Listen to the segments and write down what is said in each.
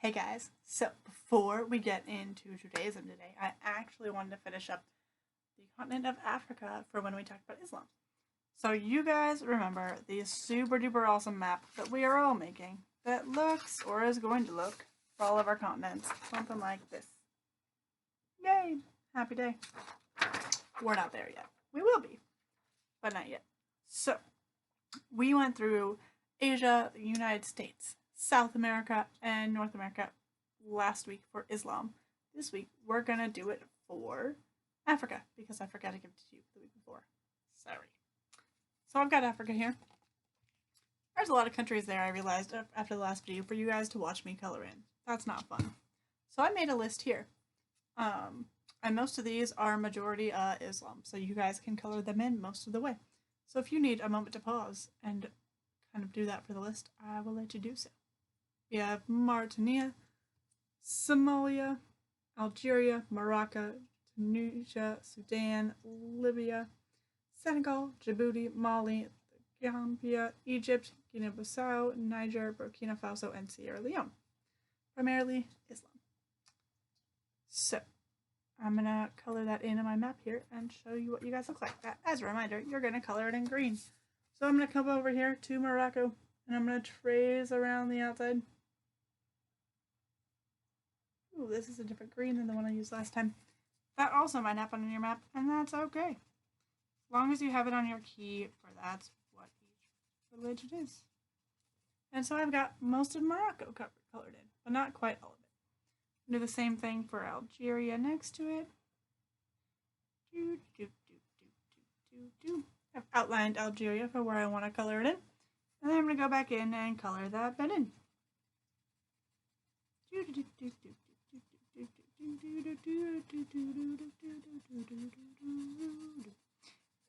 Hey guys, so before we get into Judaism today, I actually wanted to finish up the continent of Africa for when we talked about Islam. So you guys remember the super duper awesome map that we are all making that looks, or is going to look, for all of our continents, something like this. Yay! Happy day. We're not there yet. We will be, but not yet. So, we went through Asia, the United States, South America, and North America last week for Islam. This week, we're gonna do it for Africa, because I forgot to give it to you the week before. Sorry. So I've got Africa here. There's a lot of countries there, I realized, after the last video, for you guys to watch me color in. That's not fun. So I made a list here. And most of these are majority Islam, so you guys can color them in most of the way. So if you need a moment to pause and kind of do that for the list, I will let you do so. We have Mauritania, Somalia, Algeria, Morocco, Tunisia, Sudan, Libya, Senegal, Djibouti, Mali, Gambia, Egypt, Guinea-Bissau, Niger, Burkina Faso, and Sierra Leone. Primarily Islam. So, I'm going to color that in my map here and show you what you guys look like. As a reminder, you're going to color it in green. So I'm going to come over here to Morocco and I'm going to trace around the outside. Ooh, this is a different green than the one I used last time. That also might happen on your map, and that's okay. As long as you have it on your key, for that's what each religion is. And so I've got most of Morocco colored in, but not quite all of it. Do the same thing for Algeria next to it. I've outlined Algeria for where I want to color it in. And then I'm going to go back in and color that bit in.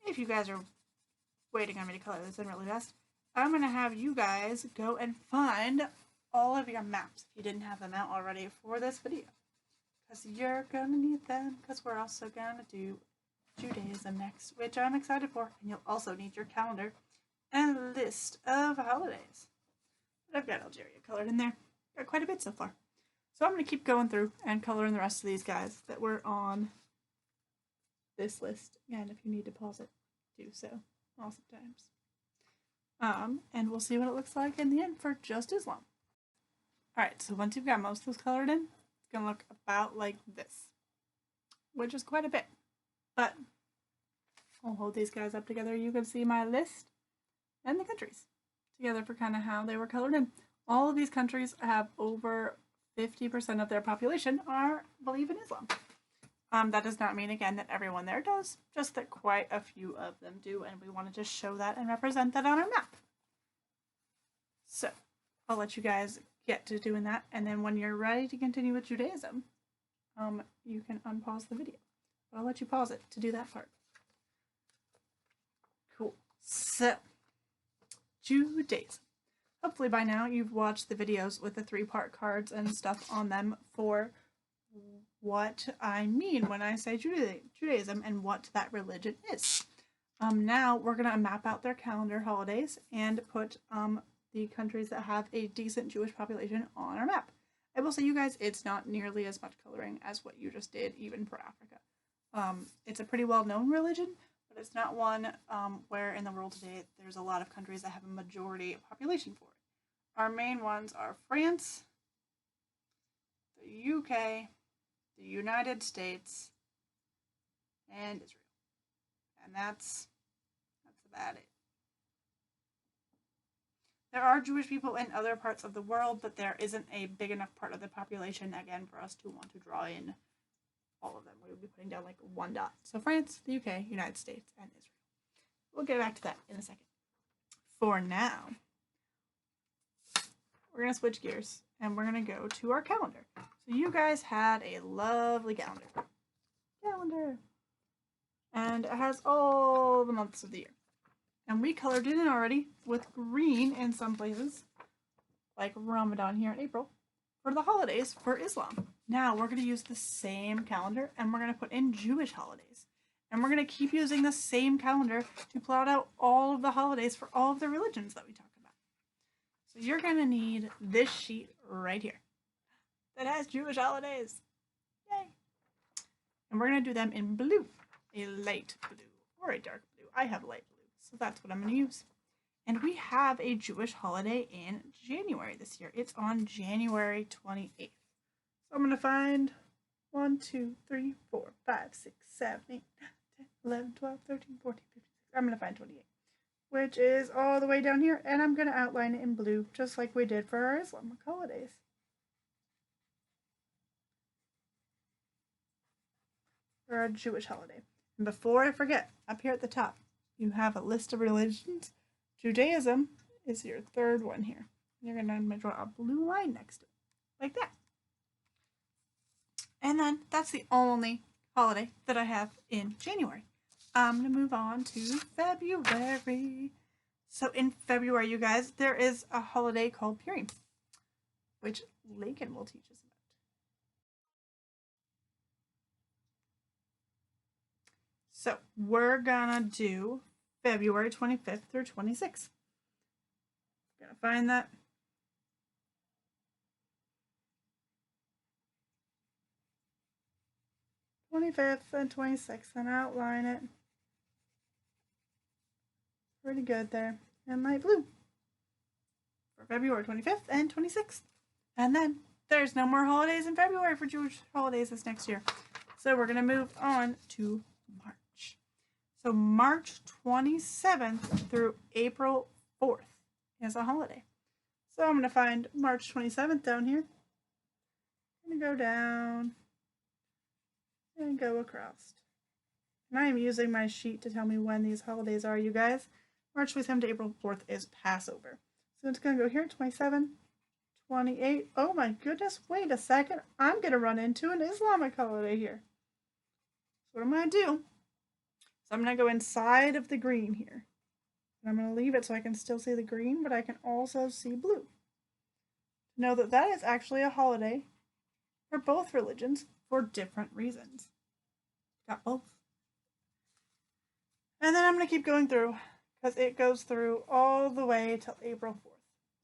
If you guys are waiting on me to color this in really fast, I'm going to have you guys go and find all of your maps, if you didn't have them out already, for this video. Because you're going to need them, because we're also going to do Judaism next, which I'm excited for. And you'll also need your calendar and a list of holidays. But I've got Algeria colored in there. Got quite a bit so far. So I'm going to keep going through and coloring the rest of these guys that were on this list. And if you need to pause it, do so. Awesome times. And we'll see what it looks like in the end for just Islam. Alright, so once you've got most of those colored in, it's going to look about like this. Which is quite a bit. But I'll hold these guys up together. You can see my list and the countries together for kind of how they were colored in. All of these countries have over 50% of their population believe in Islam. That does not mean, again, that everyone there does, just that quite a few of them do, and we wanted to show that and represent that on our map. So, I'll let you guys get to doing that, and then when you're ready to continue with Judaism, you can unpause the video. But I'll let you pause it to do that part. Cool. So, Judaism. Hopefully by now you've watched the videos with the 3-part cards and stuff on them for what I mean when I say Judaism and what that religion is. Now we're going to map out their calendar holidays and put the countries that have a decent Jewish population on our map. I will say, you guys, it's not nearly as much coloring as what you just did, even for Africa. It's a pretty well-known religion, but it's not one where in the world today there's a lot of countries that have a majority population for it. Our main ones are France, the UK, the United States, and Israel. And that's about it. There are Jewish people in other parts of the world, but there isn't a big enough part of the population, again, for us to want to draw in all of them. We will be putting down like one dot. So France, the UK, United States, and Israel. We'll get back to that in a second. For now, we're going to switch gears and we're going to go to our calendar. So you guys had a lovely calendar. And it has all the months of the year. And we colored it in already with green in some places, like Ramadan here in April, for the holidays for Islam. Now we're going to use the same calendar and we're going to put in Jewish holidays. And we're going to keep using the same calendar to plot out all of the holidays for all of the religions that we talk about. So you're going to need this sheet right here. that has Jewish holidays. Yay! And we're going to do them in blue, a light blue or a dark blue. I have light blue, so that's what I'm going to use. And we have a Jewish holiday in January this year. It's on January 28th. So I'm going to find 1, 2, 3, 4, 5, 6, 7, 8, 9, 10, 11, 12, 13, 14, 15, 16. I'm going to find 28, which is all the way down here. And I'm going to outline it in blue, just like we did for our Islamic holidays. For our Jewish holiday. And before I forget, up here at the top, you have a list of religions. Judaism is your third one here. You're going to draw a blue line next to it, like that. And then that's the only holiday that I have in January. I'm going to move on to February. So in February, you guys, there is a holiday called Purim, which Lincoln will teach us about. So we're gonna do February 25th through 26th. Gonna find that. and 26th and outline it. Pretty good there. And light blue. For February 25th and 26th. And then there's no more holidays in February for Jewish holidays this next year. So we're gonna move on to March. So March 27th through April 4th is a holiday. So I'm going to find March 27th down here. I'm going to go down and go across. And I am using my sheet to tell me when these holidays are, you guys. March 27th to April 4th is Passover. So it's going to go here, 27, 28. Oh my goodness, wait a second. I'm going to run into an Islamic holiday here. So what I'm going to do, so I'm going to go inside of the green here. And I'm going to leave it so I can still see the green, but I can also see blue. Know that that is actually a holiday for both religions for different reasons. Got both. And then I'm going to keep going through because it goes through all the way till April 4th.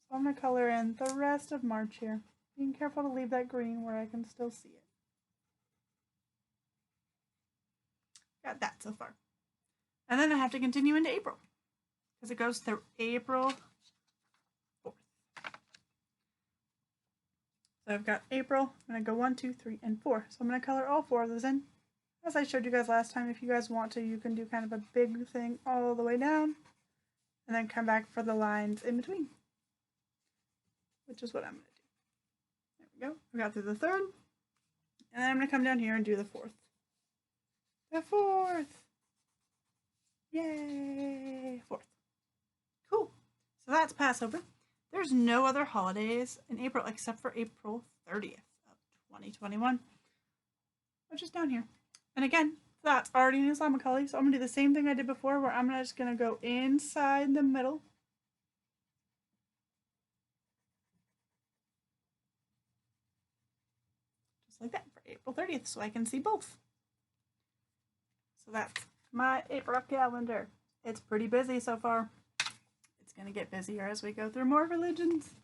So I'm going to color in the rest of March here. Being careful to leave that green where I can still see it. Got that so far. And then I have to continue into April because it goes through April 4th. So I've got April. I'm going to go 1, 2, 3, and 4. So I'm going to color all 4 of those in. As I showed you guys last time, if you guys want to, you can do kind of a big thing all the way down and then come back for the lines in between, which is what I'm going to do. There we go. We got through the 3rd, and then I'm going to come down here and do the 4th. The 4th! Yay! 4th. Cool. So that's Passover. There's no other holidays in April except for April 30th of 2021, which is down here. And again, that's already an Islamic holiday, so I'm going to do the same thing I did before, where I'm just going to go inside the middle. Just like that for April 30th, so I can see both. So that's my April calendar. It's pretty busy so far. It's going to get busier as we go through more religions.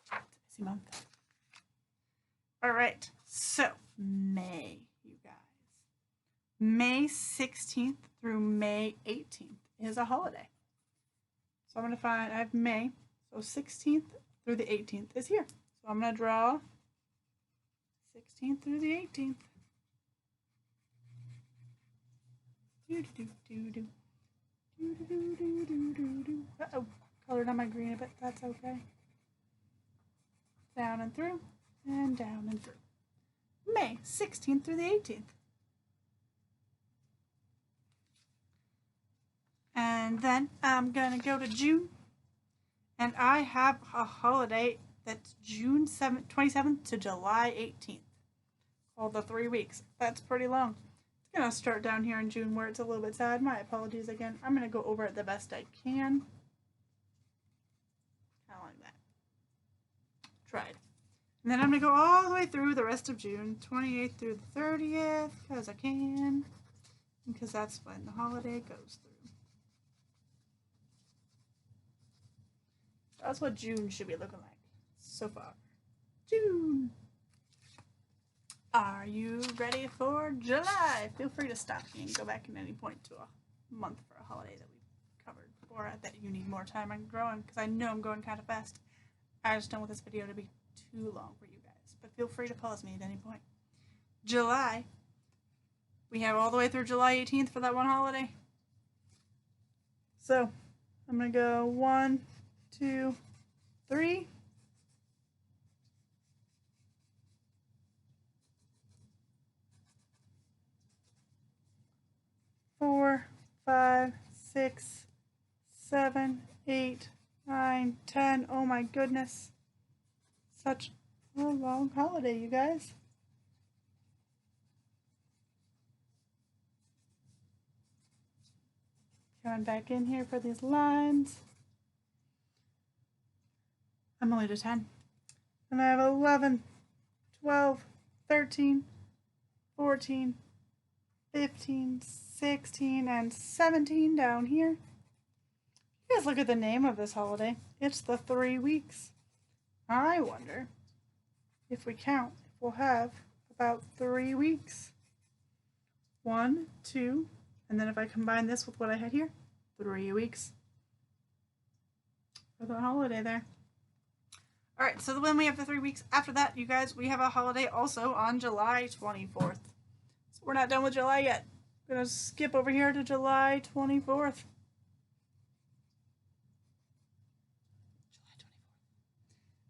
It's a busy month. All right, so May, you guys. May 16th through May 18th is a holiday. So I'm going to find, I have May, so 16th through the 18th is here. So I'm going to draw 16th through the 18th. Uh-oh, colored on my green a bit, that's okay. Down and through, and down and through. May 16th through the 18th. And then I'm going to go to June, and I have a holiday that's June 27th to July 18th, called the 3 weeks. That's pretty long. It's going to start down here in June where it's a little bit sad. My apologies again. I'm going to go over it the best I can. Kind of like that. Tried. And then I'm going to go all the way through the rest of June, 28th through the 30th, because I can, because that's when the holiday goes through. That's what June should be looking like so far. June. Are you ready for July? Feel free to stop me and go back at any point to a month for a holiday that we covered, or that you need more time on growing, because I know I'm going kind of fast. I just don't want this video to be too long for you guys, but feel free to pause me at any point. July, we have all the way through July 18th for that one holiday. So, I'm going to go 1, 2, 3. 4, 5, 6, 7, 8, 9, 10. Oh my goodness. Such a long holiday, you guys. Coming back in here for these lines. I'm only to 10. And I have 11, 12, 13, 14, 15, 16, and 17 down here. You guys look at the name of this holiday. It's the 3 weeks. I wonder if we count, if we'll have about 3 weeks. 1, 2, and then if I combine this with what I had here, 3 weeks for the holiday there. All right, so when we have the 3 weeks after that, you guys, we have a holiday also on July 24th. So we're not done with July yet. I'm going to skip over here to July 24th. July 24th.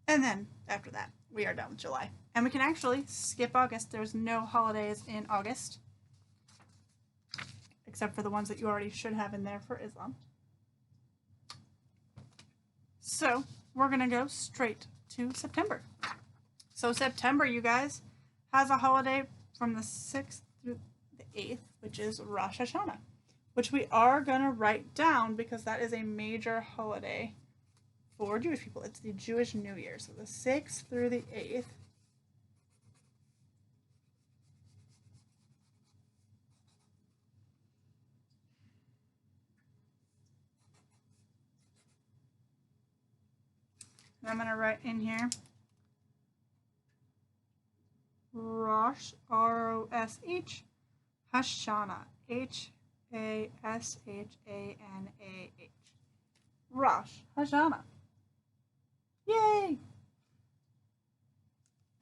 And then after that, we are done with July. And we can actually skip August. There's no holidays in August, except for the ones that you already should have in there for Islam. So we're going to go straight to September. So September, you guys, has a holiday from the 6th through the 8th, which is Rosh Hashanah, which we are going to write down because that is a major holiday for Jewish people. It's the Jewish New Year. So the 6th through the 8th. And I'm going to write in here Rosh, R-O-S-H, Hashanah, H-A-S-H-A-N-A-H. Rosh Hashanah. Yay!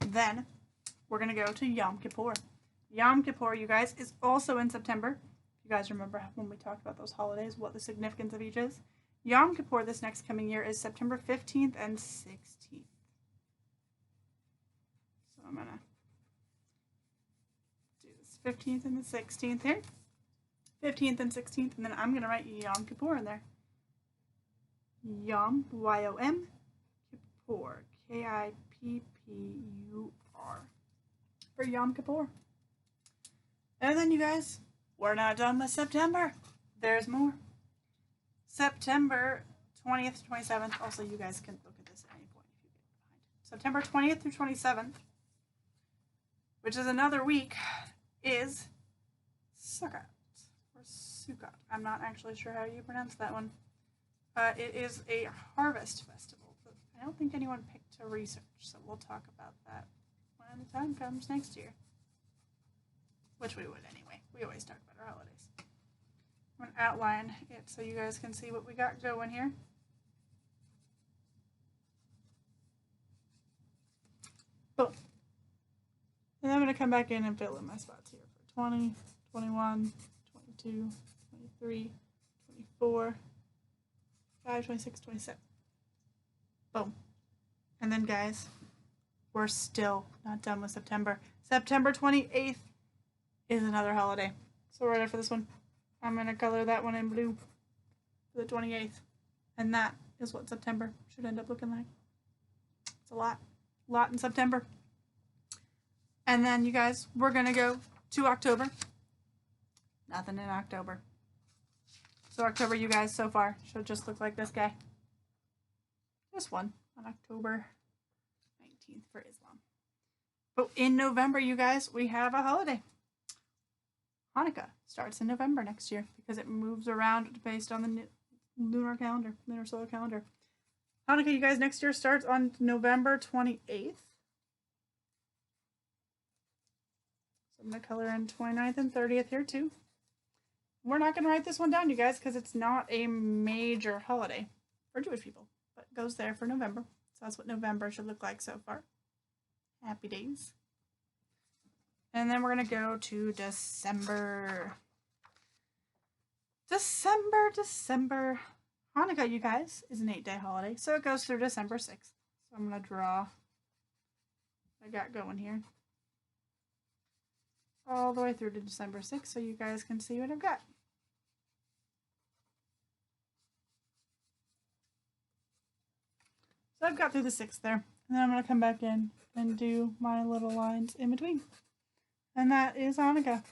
Then we're going to go to Yom Kippur. Yom Kippur, you guys, is also in September. You guys remember when we talked about those holidays, what the significance of each is? Yom Kippur this next coming year is September 15th and 16th. So I'm going to do this 15th and the 16th here. 15th and 16th, and then I'm going to write Yom Kippur in there. Yom, Y-O-M, Kippur, K-I-P-P-U-R, for Yom Kippur. And then, you guys, we're not done with September. There's more. September 20th to 27th. Also, you guys can look at this at any point if you get behind. September 20th through 27th, which is another week, is Sukkot, or Sukkot. I'm not actually sure how you pronounce that one. It is a harvest festival, but I don't think anyone picked to research, so we'll talk about that when the time comes next year. Which we would anyway. We always talk about our holidays. I'm going to outline it so you guys can see what we got going here. Boom. And I'm going to come back in and fill in my spots here for 20, 21, 22, 23, 24, 25, 26, 27. Boom. And then, guys, we're still not done with September. September 28th is another holiday. So we're ready for this one. I'm going to color that one in blue for the 28th. And that is what September should end up looking like. It's a lot. A lot in September. And then, you guys, we're going to go to October. Nothing in October. So October, you guys, so far, should just look like this guy. This one on October 19th for Islam. But in November, you guys, we have a holiday. Hanukkah starts in November next year because it moves around based on the lunar calendar, lunar solar calendar. Hanukkah, you guys, next year starts on November 28th. I'm going to color in 29th and 30th here too. We're not going to write this one down, you guys, because it's not a major holiday for Jewish people, but it goes there for November. So that's what November should look like so far. Happy days. And then we're going to go to December. December. Hanukkah, you guys, is an 8-day holiday, so it goes through December 6th. So I'm going to draw what I got going here all the way through to December 6th so you guys can see what I've got. So I've got through the 6th there, and then I'm going to come back in and do my little lines in between. And that is Hanukkah,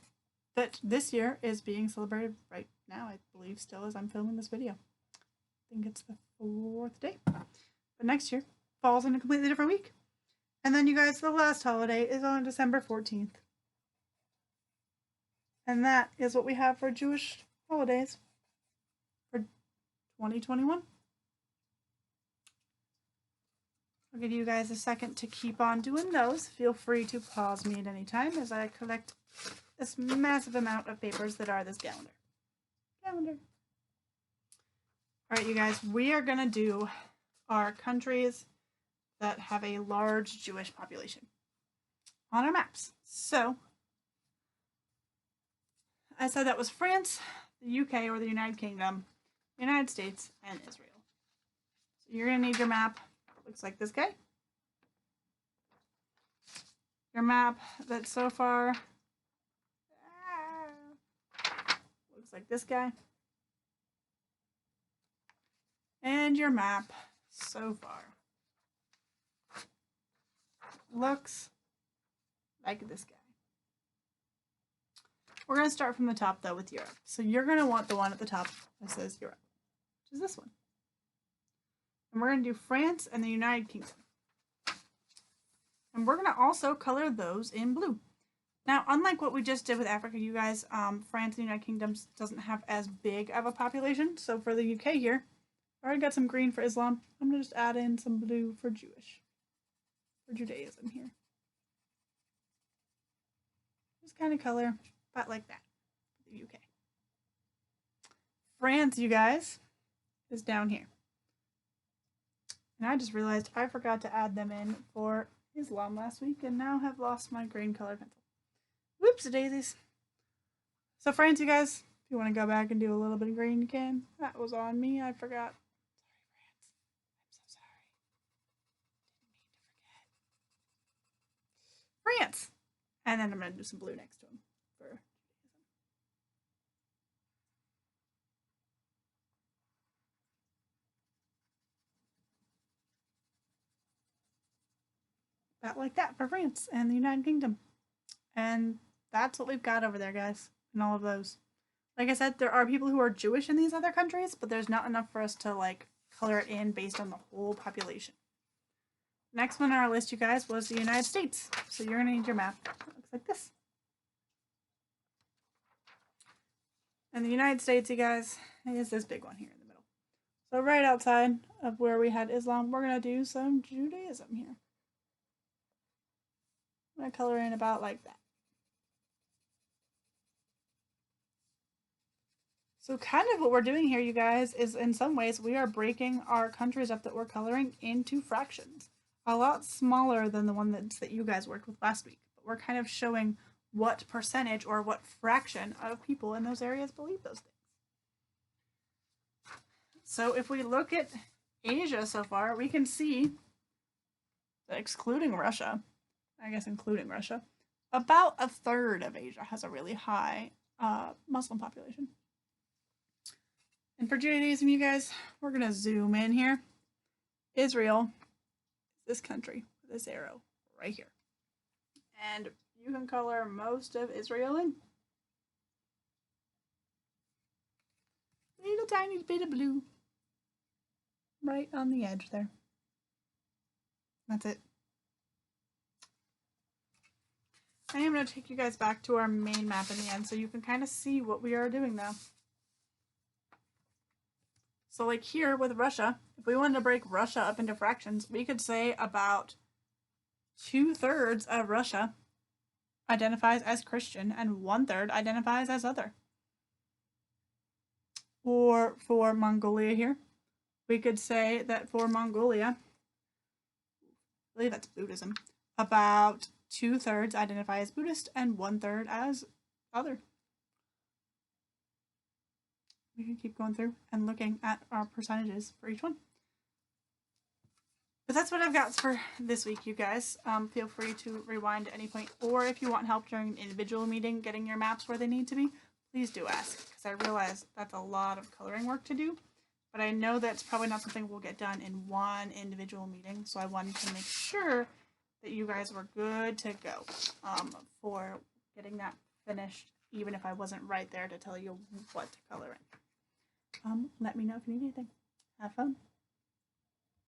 that this year is being celebrated right now, I believe, still as I'm filming this video. I think it's the 4th day. But next year falls in a completely different week. And then, you guys, the last holiday is on December 14th. And that is what we have for Jewish holidays for 2021. I'll give you guys a second to keep on doing those. Feel free to pause me at any time as I collect this massive amount of papers that are this calendar. All right, you guys, we are going to do our countries that have a large Jewish population on our maps. So, I said that was France, the UK or the United Kingdom, United States, and Israel. So you're going to need your map. Looks like this guy. Your map that so far looks like this guy. And your map so far looks like this guy. We're going to start from the top, though, with Europe. So you're going to want the one at the top that says Europe, which is this one. And we're going to do France and the United Kingdom. And we're going to also color those in blue. Now, unlike what we just did with Africa, you guys, France and the United Kingdom doesn't have as big of a population. So for the UK here, I already got some green for Islam. I'm going to just add in some blue for Judaism here. Just kind of color about like that for the UK. France, you guys, is down here. And I just realized I forgot to add them in for Islam last week and now have lost my green color pencil. Whoops, daisies. So France, you guys, if you want to go back and do a little bit of green, you can. That was on me. I forgot. Sorry, France. I'm so sorry. Didn't mean to forget. France. And then I'm going to do some blue next to them for about like that for France and the United Kingdom. And that's what we've got over there, guys, in all of those. Like I said, there are people who are Jewish in these other countries, but there's not enough for us to, like, color it in based on the whole population. Next one on our list, you guys, was the United States. So you're going to need your map. It looks like this. And the United States, you guys, is this big one here in the middle. So right outside of where we had Islam, we're going to do some Judaism here. I'm going to color in about like that. So kind of what we're doing here, you guys, is in some ways we are breaking our countries up that we're coloring into fractions. A lot smaller than the one that you guys worked with last week. But we're kind of showing what percentage or what fraction of people in those areas believe those things. So if we look at Asia so far, we can see that excluding Russia, I guess including Russia, about a third of Asia has a really high Muslim population. And for Judaism, you guys, we're going to zoom in here. Israel is this country with this arrow right here. And you can color most of Israel in. Little tiny bit of blue. Right on the edge there. That's it. I am going to take you guys back to our main map in the end so you can kind of see what we are doing now. So like here with Russia, if we wanted to break Russia up into fractions, we could say about 2/3 of Russia identifies as Christian and 1/3 identifies as other. Or for Mongolia here, we could say that for Mongolia, I believe that's Buddhism, about 2/3 identify as Buddhist and 1/3 as other. We can keep going through and looking at our percentages for each one. But that's what I've got for this week, you guys. Feel free to rewind at any point, or if you want help during an individual meeting getting your maps where they need to be, please do ask, because I realize that's a lot of coloring work to do, but I know that's probably not something we'll get done in one individual meeting, so I wanted to make sure that you guys were good to go for getting that finished, even if I wasn't right there to tell you what to color in. Let me know if you need anything. Have fun.